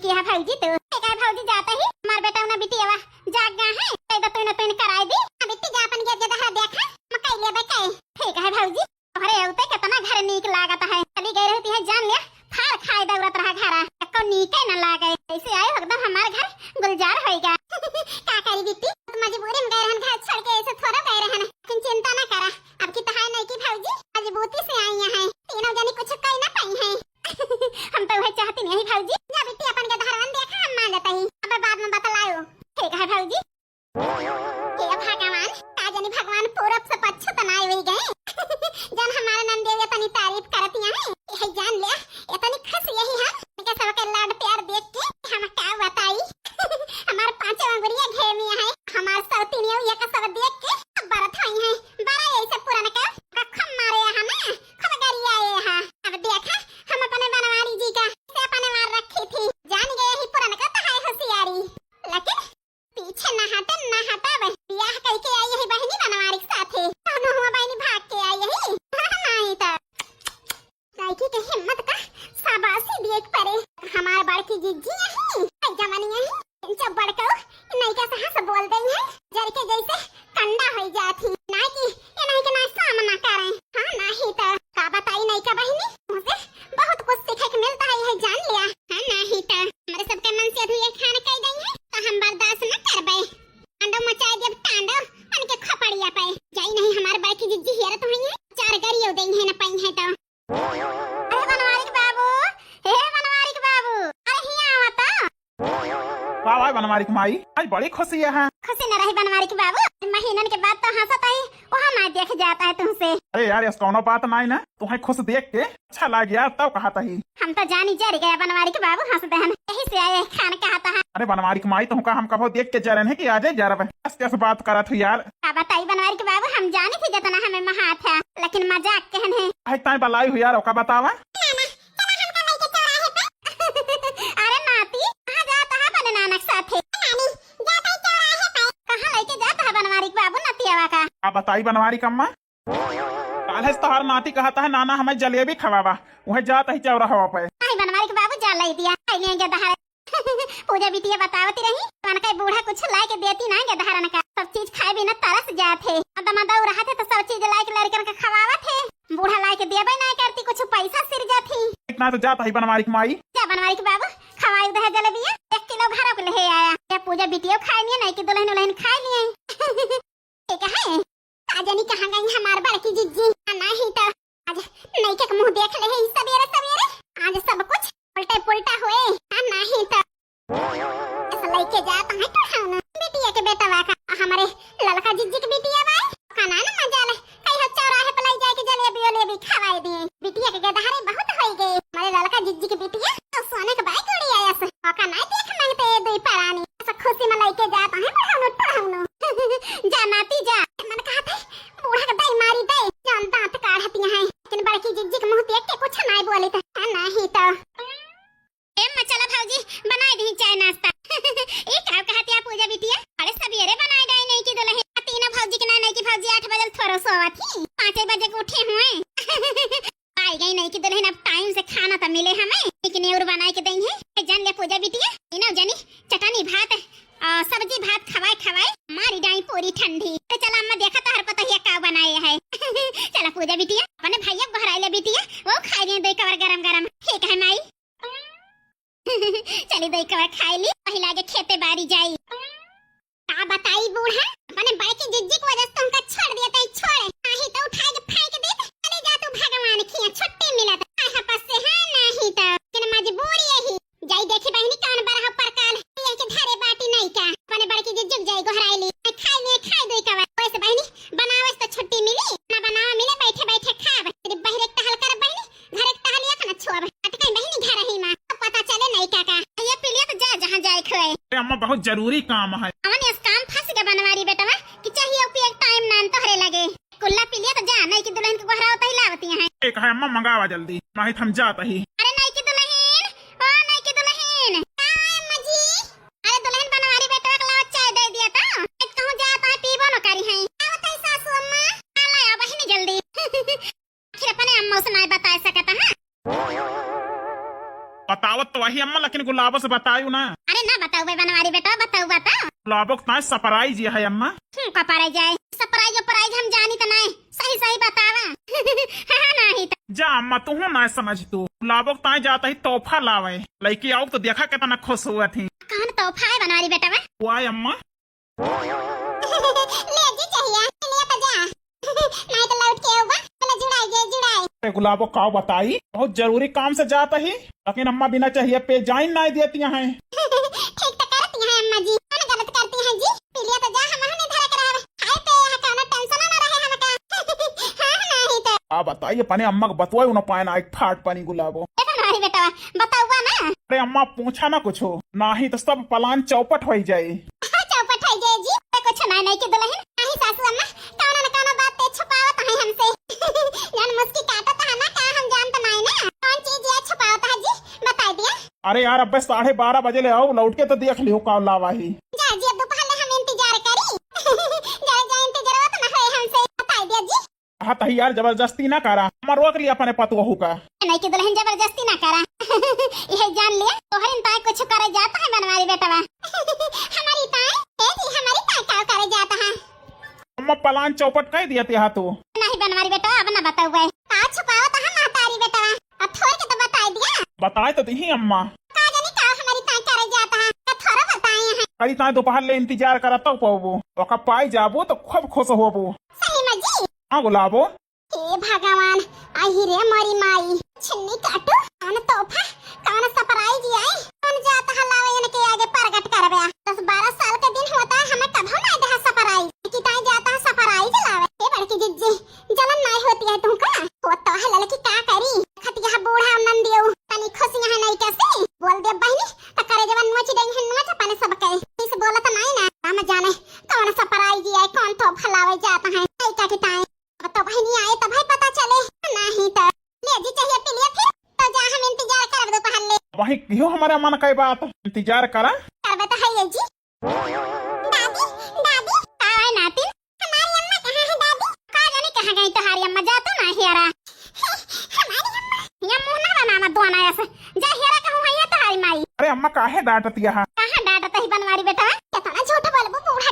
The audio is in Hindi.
की है भौजी तो काय भौजी जाता ही हमार बेटा ना बिटियावा जाग गया है तो तू न कराई दी बिट्टी जा अपन के जगह देखा मकई ले बे ठीक है भौजी अरे उते कितना घर नीक लागत है चली गई रहती है जान ले फार खाए दौरत रहा घर को नीके न लागे ऐसे आए एकदम हमार घर गुलजार होएगा का करी बिट्टी तुम मजबूरी में गए रहन घर छोड़ के ऐसे थोड़ा गए रहन लेकिन चिंता न करा अब की तहाई नहीं की भौजी मजबूती से आई हैं तीनों जनी कुछ कई ना पाई हैं हम तो वह चाहती नहीं भौजी जा बिट्टी अपन के धरवन देखा हम मान लेते ही अब बाद में बतलाओ ठीक है भौजी के भगवान काजनी भगवान पूरब से पश्चिम तनाए हुए गए जन हमारे नंदेव इतनी तारीफ करती हैं यही जान ले इतनी खुश यही है कि सबके लाड प्यार देख के हम क्या बताई हमारे पांचों अंगुरियां घेर में है हमारे सौतीनियों ये का सब देख के बरत हुई है बड़ा ऐसे पुराना का कखम मारे हमें खबगरी आए हैं अब देखा हम अपने बनवारी जी का से अपने मार रखी थी जान गए ही पुराना का है होशियारी लेकिन पीछे न हटे ब्याह करके आई है बहनी बनवारी के साथे दोनों हुआ बहनी भाग के आई है नहीं तो लड़की के हिम्मत का शाबाशी देख पड़े हमारे बड़की जीजी है जमानी है इनसे बढ़कर नहीं का साहस बोल गई है जर के जैसे कंडा हो जाती ना कि ये नहीं के ना सामना करें हां नहीं तो का बताई नहीं का बहनी मुझे बहुत कुछ सीखने को मिलता है जान लिया हां नहीं तो हमारे सबके मन से अधूरे खाने कह गई है तो हम बर्दाश्त न करबे अंडो मचाए देव तांडव उनके खपड़िया पे जाई नहीं हमारे बाकी जिज्जी हेरा तो है चार गरियो देई है न पई है तो अरे बनवारी के बाबू हे बनवारी के बाबू अरे हिया आवता वाह वाह बनवारी की माई आज बड़ी खुशी है खुशी न रही बनवारी के बाबू महीनन के बाद तो हंसत है वहां मैं देख जाता है तुमसे अरे यार इस कौनो बात नहीं ना तुम्हें खुश देख के अच्छा लग गया तब कहा था ही हम तो जानी जर गया बनवारी के बाबू हंस दहन यही से आए खान कहता है अरे बनवारी की माई तुमका हम कहो देख के जरन है कि आज जरा कैसे बात करा थी यार का बताई बनवारी के बाबू हम जानी थी जितना हमें महात है लेकिन मजाक कहन है आज ताई बलाई हुई यार का बतावा अरे नाती कहां जाता है बने नानक साथे नानी जाता है चौराहे पे कहां लेके जाता है बनवारी के बाबू नतियावा का आप बताई बनवारी कम्मा काले तोहर नाती कहता है नाना हमें जलेबी खवावा वह जाता ही चौराहा पे आई बनवारी के बाबू जा लाई दिया आई नहीं गधा पूजा बिटिया बतावती रही मन का बूढ़ा कुछ ला के देती ना गधारन का सब चीज खाए बिना तरस जाते अदम दौ रहा थे तो सब चीज ला के लड़कन का खवावा थे बूढ़ा ला के देबे ना करती कुछ पैसा सिर जाती इतना तो जाता ही बनवारी की माई जा बनवारी के बाबू खवाई उधर जलेबिया 1 किलो घर को ले आया या पूजा बिटिया खाई नहीं नहीं कि दुल्हन दुल्हन खाई लिए ठीक है आजनी कहां गई हमार बड़की जिज्जी नहीं तो आज नहीं के मुंह देख ले सवेरे सवेरे आज सब कुछ उल्टा पुल्टा हुए नहीं तो ऐसा लेके जाता है तो हम बिटिया के बेटा वाका हमारे ललका जिज्जी के बिटिया भाई खाना ना मजा ले कई हो चौराहे पे ले जाए के जलेबी खवाई दिए बिटिया के गधारे बहुत हो गए हमारे ललका जिज्जी के बिटिया तो सोने के बाइक उड़ी आया से खाना देख मांगते दुई परानी ऐसा खुशी में लेके जाता है पढ़ाउनो जा नाती जा मन कहा था बूढ़ा का दाई मारी दे जान दांत काढ़ती है लेकिन बड़की जिज्जी के मुंह देख के कुछ नहीं बोली तो नहीं तो चला भौजी बनाई दी चाय नाश्ता एक का कहती है पूजा बिटिया अरे सवेरे बनाई गई नहीं की दुल्हन तीनों भौजी के नहीं की भौजी 8 बजे थोड़ा सोवा थी 5 बजे को उठे हुए आई गई नहीं की दुल्हन अब टाइम से खाना तो मिले हमें लेकिन और बनाई के देंगे जान ले पूजा बिटिया तीनों जनी चटनी भात सब्जी भात खवाए मारी डाई पूरी ठंडी तो चला अम्मा देखा तो हर पता ही का बनाए है चला पूजा बिटिया अपने भैया को हराई ले बिटिया वो खाई दे कवर गरम ठीक है माई चली दो एक बार खाई ली पहला के खेते बारी जाई का बताई बूढ़ा अपने भाई की जिज्जी की वजह से तुमका छोड़ दिया तो छोड़े नहीं तो उठा के फेंक दे चले जा तू भगवान की छुट्टी मिला तो आहा पास से है नहीं तो लेकिन मजबूरी यही जाई देखी बहनी कौन बरह परकाल ये के धरे बाटी नहीं का अपने बड़ की जिज्जी जाई गोहराई ली खाई दो एक बार वैसे बहनी बनावे तो छुट्टी मिली ना बनावा मिले बैठे खाब तेरे बहरे टहल कर बहनी घर एक टहलिया खाना छोड़ अटकाई बहनी घर ही मां पता चले नहीं काका ये पिलिया तो जा जहां जाए खोए अम्मा बहुत जरूरी काम है अमन इस काम फंस गया बनवारी बेटा कि चाहिए उपी एक टाइम नान तोहरे लगे कुल्ला पिलिया तो जा नहीं कि दुल्हन को बहराव पहलावती हैं एक है अम्मा मंगावा जल्दी नहीं हम जाता ही अरे नहीं कि दुल्हन ओ नहीं कि दुल्हन अम्मा जी अरे दुल्हन बनवारी बेटा को लाओ चाय दे दिया तो एक कहूं जाता है पीबो न करी है आवत है सासू अम्मा आला आ बहनी जल्दी फिर अपने अम्मा से नहीं बता सकता है बतावत तो वही अम्मा, लेकिन गुलाबो से बतायू ना। अरे ना बताऊ बे बनवारी बेटा, बताऊ बता। गुलाबो को ताए सरप्राइज है अम्मा। कपारे जाए सरप्राइज सरप्राइज हम जानी त नहीं, सही सही बतावा। हां नहीं त जा अम्मा, तू ना समझ तू। गुलाबो को ताए जाता ही तोहफा लावे, लड़की आओ तो देखा कितना खुश हुआ थी। कौन तोहफा है बनवारी बेटा में? वाह अम्मा, ले जी चाहिए ले त जा। नहीं तो लौट के आऊंगा, पहले जुड़ाई। अरे गुलाबो का बताई, बहुत जरूरी काम से जाता ही, लेकिन अम्मा बिना चाहिए पे जाइन नहीं देती हैं। ठीक तो करती हैं अम्मा जी, कौन गलत करती हैं जी? पिलिया तो जा हम नहीं धरा करावे, खाए पे यहाँ कौन टेंशन ना रहे हमका। हां नहीं तो आ बताइए पने अम्मा को बतवाई ना पाए ना एक फाट पानी गुलाबो। बनवारी बेटा बताऊगा ना। अरे अम्मा पूछा ना कुछ हो, ना ही तो सब प्लान चौपट हो जाए। चौपट है जे जी, कुछ नहीं के दुल्हन नहीं सासू अम्मा, कौन ना कौन बात ते छुपावत है हमसे। जान मुस्की काटत है ना, का हम जानत नहीं ना कौन चीज ये छुपावत है जी, बता दिया। अरे यार अब 12:30 बजे ले आओ, लौट के तो देख लियो का लावा ही। जा जी, अब दोपहर में हम इंतजार करी। जा इंतजार तो ना होए हमसे, बता दिया जी। हाँ तो यार जबरदस्ती ना करा, हम रोक लिया अपने पतवहू का। नहीं कि दुल्हन जबरदस्ती ना करा। यह जान लिया तोहरी ताई कुछ करे जाता है बनवारी बेटा। हमारी ताई है जी, हमारी ताई का करे जाता है। अम्मा प्लान चौपट कह दिया थे तो। नहीं बनवारी बेटा, अब ना बताऊ बे, आज छुपाओ तो हम महतारी बेटा, अब थोड़ के तो बता दिया। बताए तो दी अम्मा, का जानी का हमारी ताई करे जाता है, तो थोड़ा बताए हैं। कई ताए दोपहर ले इंतजार करा तो पाबो, ओका पाई जाबो तो खूब खुश होबो। सही में जी। हाँ गुलाबो, हे भगवान, आई रे मरी माई, छिन्नी काटो कौन तोहफा, कौन सरप्राइज आई, कौन जाता हलावे इनके आगे प्रकट करबे। 10-12 साल के दिन होता है, हमें कभी नहीं देखा सरप्राइज कि ताई जाता है सरप्राइज लावे। ये बड़की जिज्जी जलन नहीं होती है तुमका, वो तो है लड़की का करी खटिया बूढ़ा नंदियो तनी खुशियां है नहीं कैसे बोल दे बहनी, तो करे जवन नोच देई है नोच अपने सब के इस बोलत नहीं ना, हम जाने कौन सरप्राइज आई, कौन तोहफा लावे जाता है। नहीं का की ताई तो बहनी आए तब ही पता चले, नहीं तो ले जी चाहिए पिलिया फिर तो जा हम इंतजार कर दो पहले। वही क्यों हमारा मन कई बात इंतजार करा करबे तो है ये जी। दादी आए नातिन, हमारी अम्मा कहाँ है दादी? का जाने कहाँ गई तुम्हारी अम्मा, जा तो ना हेरा। हमारी अम्मा ये मुंह ना बना मत दोना ऐसे, जा हेरा कहूँ है ये तुम्हारी माई। अरे अम्मा काहे डांटती है? कहाँ डांटत ही बनवारी बेटा, कितना झूठ बोलबो बूढ़ा